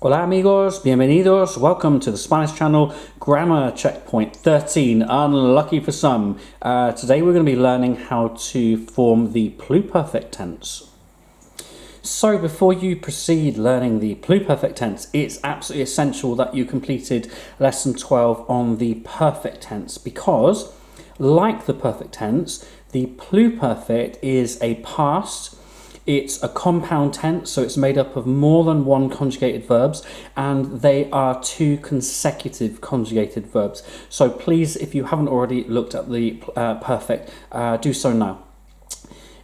Hola amigos, bienvenidos, welcome to the Spanish channel, Grammar Checkpoint 13, unlucky for some. Today we're going to be learning how to form the pluperfect tense. So before you proceed learning the pluperfect tense, it's absolutely essential that you completed lesson 12 on the perfect tense because, like the perfect tense, the pluperfect is a past. It's a compound tense, so it's made up of more than one conjugated verbs, and they are two consecutive conjugated verbs. So please, if you haven't already looked at the perfect, do so now.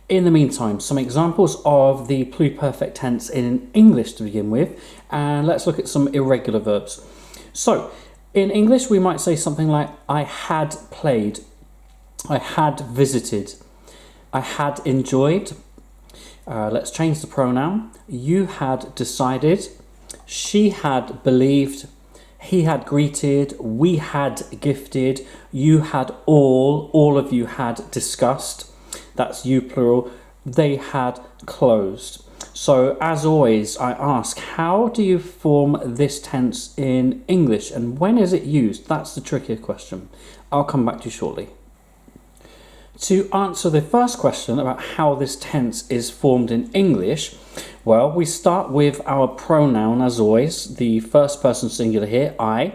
In the meantime, some examples of the pluperfect tense in English to begin with, and let's look at some irregular verbs. So, in English, we might say something like, I had played, I had visited, I had enjoyed. Let's change the pronoun. You had decided, she had believed, he had greeted, we had gifted, you had all of you had discussed. That's you plural. They had closed. So as always, I ask, how do you form this tense in English and when is it used? That's the trickier question. I'll come back to you shortly. To answer the first question about how this tense is formed in English, well, we start with our pronoun as always, the first person singular here, I,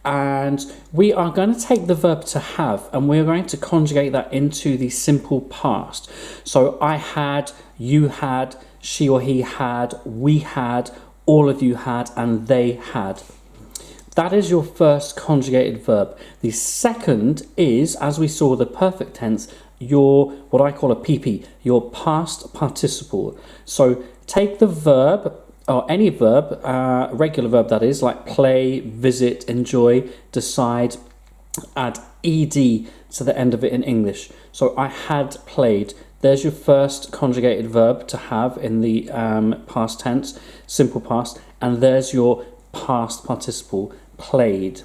and we are going to take the verb to have and we're going to conjugate that into the simple past. So I had, you had, she or he had, we had, all of you had, and they had. That is your first conjugated verb. The second is, as we saw the perfect tense, your, what I call a PP, your past participle. So take the verb, or any verb, regular verb that is, like play, visit, enjoy, decide, add ed to the end of it in English. So I had played. There's your first conjugated verb to have in the past tense, simple past, and there's your past participle, played.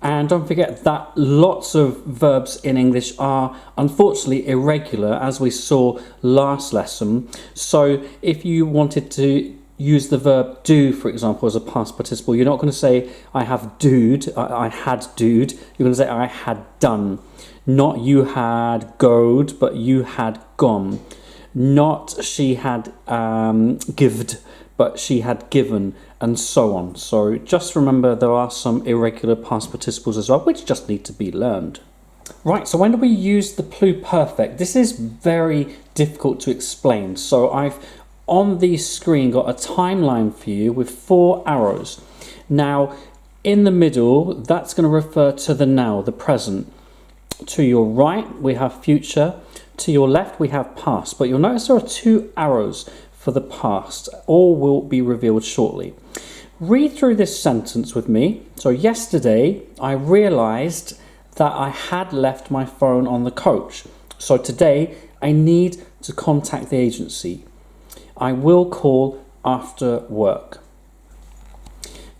And don't forget that lots of verbs in English are unfortunately irregular, as we saw last lesson. So if you wanted to use the verb do, for example, as a past participle, you're not going to say I have doed, I had doed. You're going to say I had done. Not you had goed, but you had gone. Not she had gived, but she had given, and so on. So just remember there are some irregular past participles as well, which just need to be learned. Right, so when do we use the pluperfect? This is very difficult to explain. So I've on the screen got a timeline for you with 4 arrows. Now, in the middle, that's going to refer to the now, the present. To your right, we have future. To your left, we have past. But you'll notice there are 2 arrows for the past. All will be revealed shortly. Read through this sentence with me. So yesterday I realized that I had left my phone on the coach. So today I need to contact the agency. I will call after work.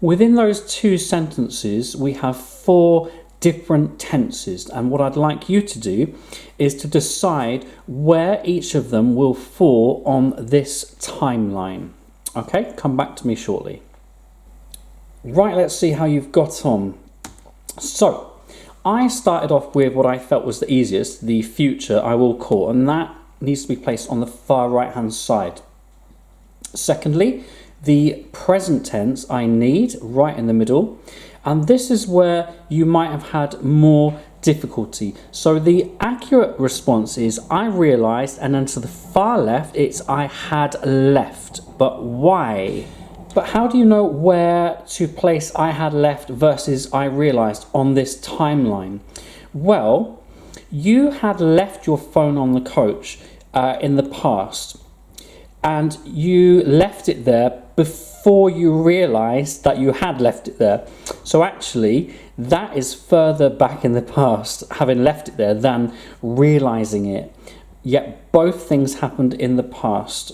Within those 2 sentences we have 4 different tenses, and what I'd like you to do is to decide where each of them will fall on this timeline. Okay, come back to me shortly. Right, let's see how you've got on. So, I started off with what I felt was the easiest, the future I will call, and that needs to be placed on the far right hand side. Secondly, the present tense I need right in the middle. And this is where you might have had more difficulty. So the accurate response is I realized, and then to the far left, it's I had left. But why? But how do you know where to place I had left versus I realized on this timeline? Well, you had left your phone on the coach in the past, and you left it there before you realized that you had left it there. So actually, that is further back in the past, having left it there, than realizing it. Yet both things happened in the past.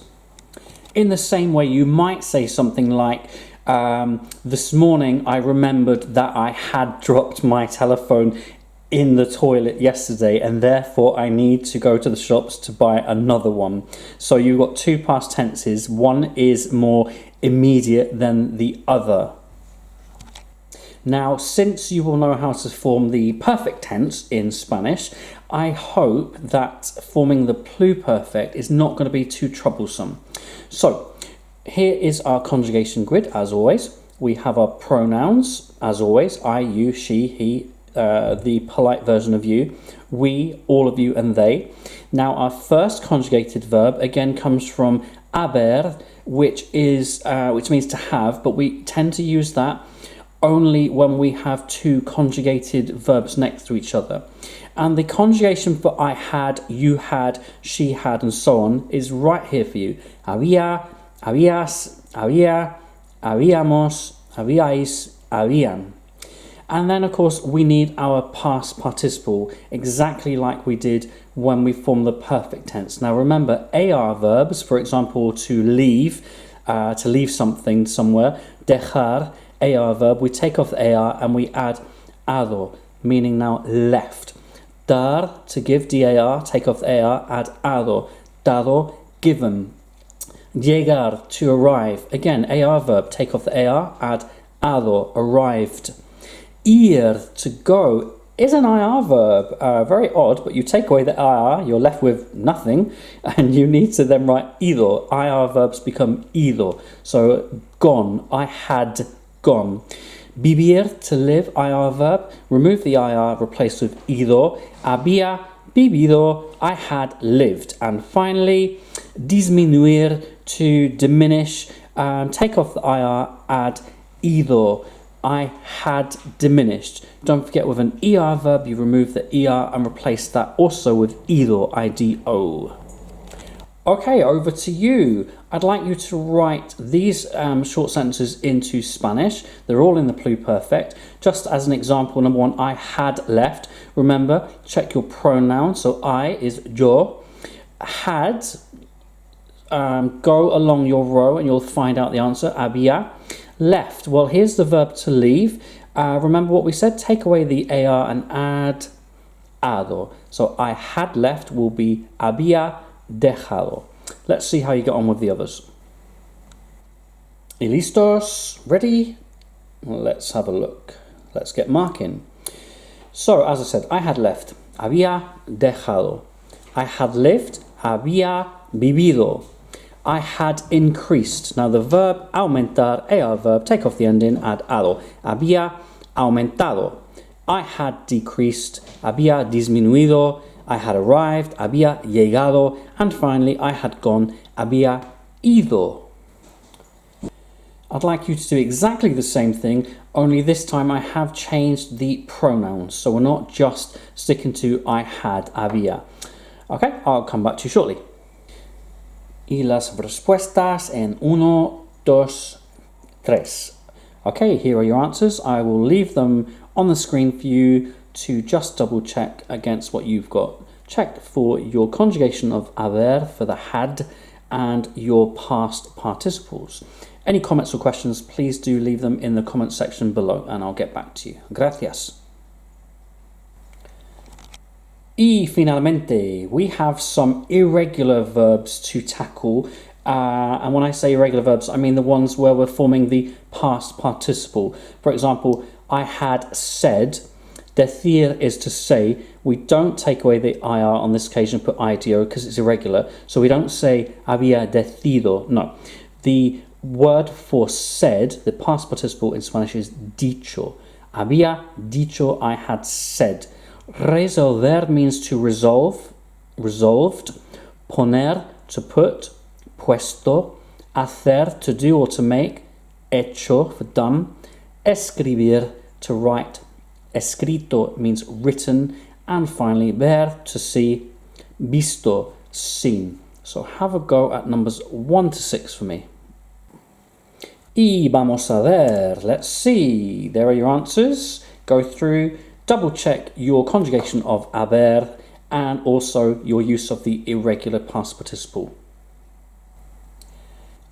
In the same way, you might say something like, this morning I remembered that I had dropped my telephone in the toilet yesterday and therefore I need to go to the shops to buy another one. So you've got two past tenses. One is more immediate than the other. Now, since you will know how to form the perfect tense in Spanish, I hope that forming the pluperfect is not going to be too troublesome. So, here is our conjugation grid, as always. We have our pronouns, as always, I, you, she, he, the polite version of you, we, all of you, and they. Now, our first conjugated verb, again, comes from haber, which means to have, but we tend to use that only when we have two conjugated verbs next to each other. And the conjugation for I had, you had, she had, and so on is right here for you. Había, habías, había, habíamos, habíais, habían. And then, of course, we need our past participle, exactly like we did when we formed the perfect tense. Now, remember, AR verbs, for example, to leave something somewhere, dejar, AR verb, we take off the AR and we add ado, meaning now left. Dar, to give, DAR, take off the AR, add ado, dado, given. Llegar, to arrive, again, AR verb, take off the AR, add ado, arrived. Ir, to go, is an IR verb, very odd, but you take away the IR, you're left with nothing, and you need to then write ido. IR verbs become ido. So, gone, I had gone. Vivir, to live, IR verb, remove the IR, replace with ido. Había vivido, I had lived. And finally, disminuir, to diminish, take off the IR, add ido. I had diminished. Don't forget, with an ER verb, you remove the ER and replace that also with ido, I-D-O. Okay, over to you. I'd like you to write these short sentences into Spanish. They're all in the pluperfect. Just as an example, number one, I had left. Remember, check your pronoun. So I is yo. Had, go along your row and you'll find out the answer, había. Left, well, here's the verb to leave. Remember what we said, take away the AR and add ado. So I had left will be había dejado. Let's see how you get on with the others. ¿Y listos? Ready? Let's have a look. Let's get marking. So, as I said, I had left. Había dejado. I had lived. Había vivido. I had increased. Now the verb aumentar, AR verb, take off the ending, add ado. Había aumentado. I had decreased. Había disminuido. I had arrived. Había llegado. And finally, I had gone. Había ido. I'd like you to do exactly the same thing, only this time I have changed the pronouns. So we're not just sticking to I had, había. Okay, I'll come back to you shortly. Y las respuestas en 1, 2, 3. Okay, here are your answers. I will leave them on the screen for you to just double check against what you've got. Check for your conjugation of haber for the had and your past participles. Any comments or questions, please do leave them in the comment section below and I'll get back to you. Gracias. Y finalmente, we have some irregular verbs to tackle. And when I say irregular verbs, I mean the ones where we're forming the past participle. For example, I had said. Decir is to say. We don't take away the IR on this occasion, put IDO because it's irregular. So we don't say había decido. No. The word for said, the past participle in Spanish is dicho. Había dicho, I had said. Resolver means to resolve, resolved. Poner, to put, puesto. Hacer, to do or to make, hecho, for done. Escribir, to write. Escrito means written. And finally, ver, to see. Visto, seen. So have a go at numbers 1 to 6 for me. Y vamos a ver. Let's see. There are your answers. Go through, double check your conjugation of haber and also your use of the irregular past participle.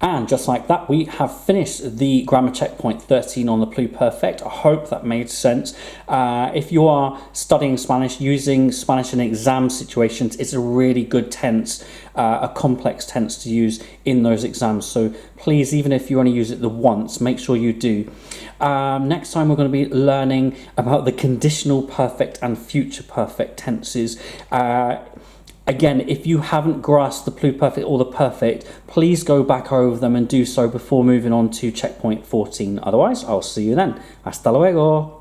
And just like that, we have finished the grammar checkpoint 13 on the Pluperfect. I hope that made sense. If you are studying Spanish, using Spanish in exam situations, it's a really good tense, a complex tense to use in those exams. So please, even if you only use it the once, make sure you do. Next time we're going to be learning about the conditional perfect and future perfect tenses. Again, if you haven't grasped the pluperfect or the perfect, please go back over them and do so before moving on to checkpoint 14. Otherwise, I'll see you then. Hasta luego.